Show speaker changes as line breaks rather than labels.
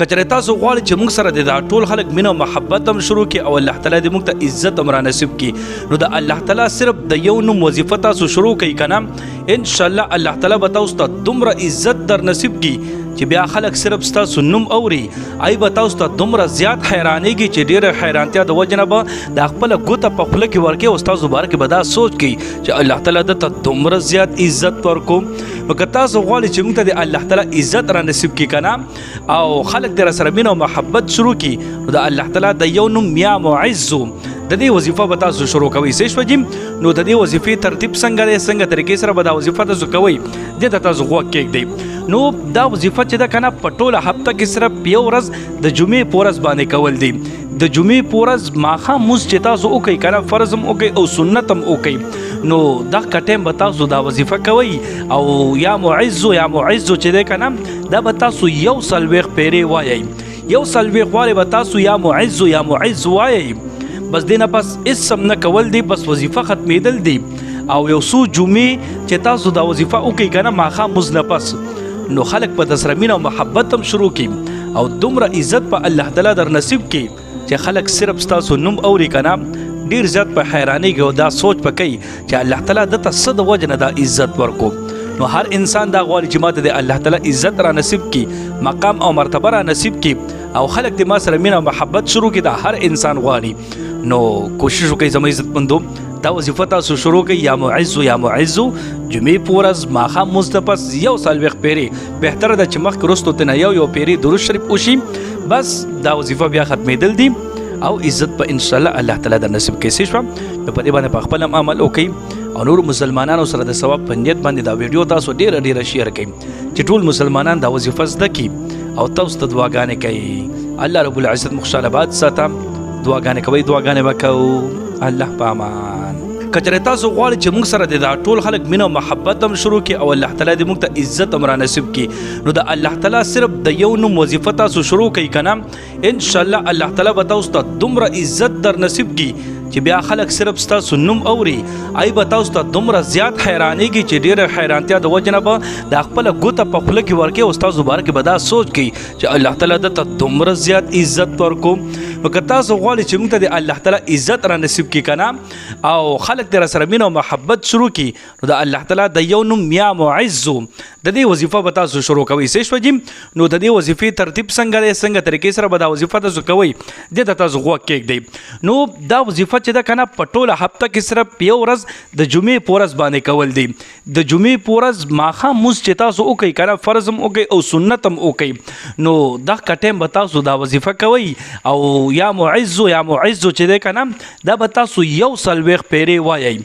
کچره تاسو غواړئ چې موږ سره د ټول خلک مینه او محبت هم شروع کړي او الله تعالی دې موږ ته عزت هم را نصیب کړي نو د الله تعالی صرف د یو نوم وظیفه تاسو شروع کړئ که نه انشاءالله الله تعالی به تاسو ته دومره عزت در نصیب کړي چې بیا خلک صرف ستاسو نوم اوري ای به تاسو ته دومره زیات حیرانېږي چې ډېره حیرانتیا د وجې نه به د خپله ګوته په خوله کې ورکوي او ستاسو باره کې به دا سوچ کوي چې الله تعالی دته دومره زیات عزت ورکوم نو که تاسو غواړئ چې موږ ته د الله تعالی عزت را نصیب کړي که نه او خلک در سره مینه او محبت شروع کړي نو د الله تعالی د یو نوم یا معزو د دې وظیفه به تاسو شروع کوئ څه شوه جیم نو د دې وظیفې ترتیب څنګه دی څنګه طریقې سره به دا وظیفه تاسو کوئ دې ته تاسو غوږ کېږدئ نو دا وظیفه چې ده که نه په ټوله هفته کې صرف یو ورځ د جمعې په ورځ باندې کول دي د جمعې په ورځ ماښام لمونځ چې تاسو وکئ که نه فرض هم وکئ او سنت هم وکئ نو دغه ټایم به تاسو دا وظیفه کوئ او یا معزو چې دی که نه دا به تاسو 140 پیرې وایئ 140 وارې به تاسو یا معز وایئ بس دې نه پس هېڅ هم نه کول دی بس وظیفه ختمېدل دی او یو څو جمعې چې تاسو دا وظیفه وکئ که نه ماښام لمونځ نه پس نو خلک په در سره مینه او محبت هم شروع کړي او دومره عزت په الله تعالی در نصیب کړي چې خلک صرف ستاسو نوم اوري که نه ډېر زیات په حیرانېږي او دا سوچ په کوي چې الله تعالی دته څه د وجې نه دا عزت ورکو نو هر انسان دا غواړي چې ماته د الله تعالی عزت را نصیب کړي مقام او مرتبه را نصیب کړي او خلک د ما سره مینه او محبت شروع کړي دا هر انسان غواړي نو کوشش وکړئ زما عزتمندو دا وظیفه تاسو شروع کړئ یا معزو جمعې په ورځ ماښام لمونځ نه پس 140 پیرې بهتره ده چې مخکې وروستو ترې نه یو پیرې درود شریف وشي بس دا وظیفه بیا ختمېدل دي او عزت په انشاءالله الله تعالی در نصیب کوي څه شوه نو په دې باندې په خپل هم عمل وکړئ او نور مسلمانانو سره د ثواب په نیت باندې دا ویډیو تاسو ډېره شیر کړئ چې ټول مسلمانان دا وظیفه زده کړي او تاسو ته دعاګانې کوي الله رب العزت مو خوشحاله باد ساته دعاګانې کوئ دعاګانې به کوو الله په امان کچره تاسو غواړئ چې موږ سره د ټول خلک مینه او محبت هم شروع کړي او الله تعالی دې موږ ته عزت هم را نصیب کړي نو د الله تعالی صرف د یو نوم وظیفه تاسو شروع کړئ که نه انشاءالله الله تعالی به تاسو ته دومره عزت در نصیب کړي چې بیا خلک صرف ستاسو نوم اوري ای به تاسو ته دومره زیات حیرانېږي چې ډېره حیرانتیا د وجې نه به د خپله ګوته په خوله کې ورکوي او ستاسو باره کې به دا سوچ کوي چې الله تعالی دته دومره زیات عزت ورکو نو که تاسو غواړئ چې موږ ته د الله تعالی عزت را نصیب کړي که نه او خلک در سره مینه او محبت شروع کړي نو د الله تعالی د یو نوم یا معزو د دې وظیفه به تاسو شروع کوئ څه شوه جیم نو د دې وظیفې ترتیب څنګه دی څنګه طریقې سره به دا وظیفه تاسو کوئ دې ته تاسو غوږ کېږدئ نو دا وظیفه چې ده که نه په ټوله هفته کې صرف یو ورځ د جمعې په ورځ باندې کول دي د جمعې په ورځ ماښام لمونځ چې تاسو وکئ که نه فرض هم وکئ او سنت هم وکئ نو دغه ټایم به تاسو دا وظیفه کوئ او یا معزو چې دی که نه دا به تاسو 140 پیرې وایئ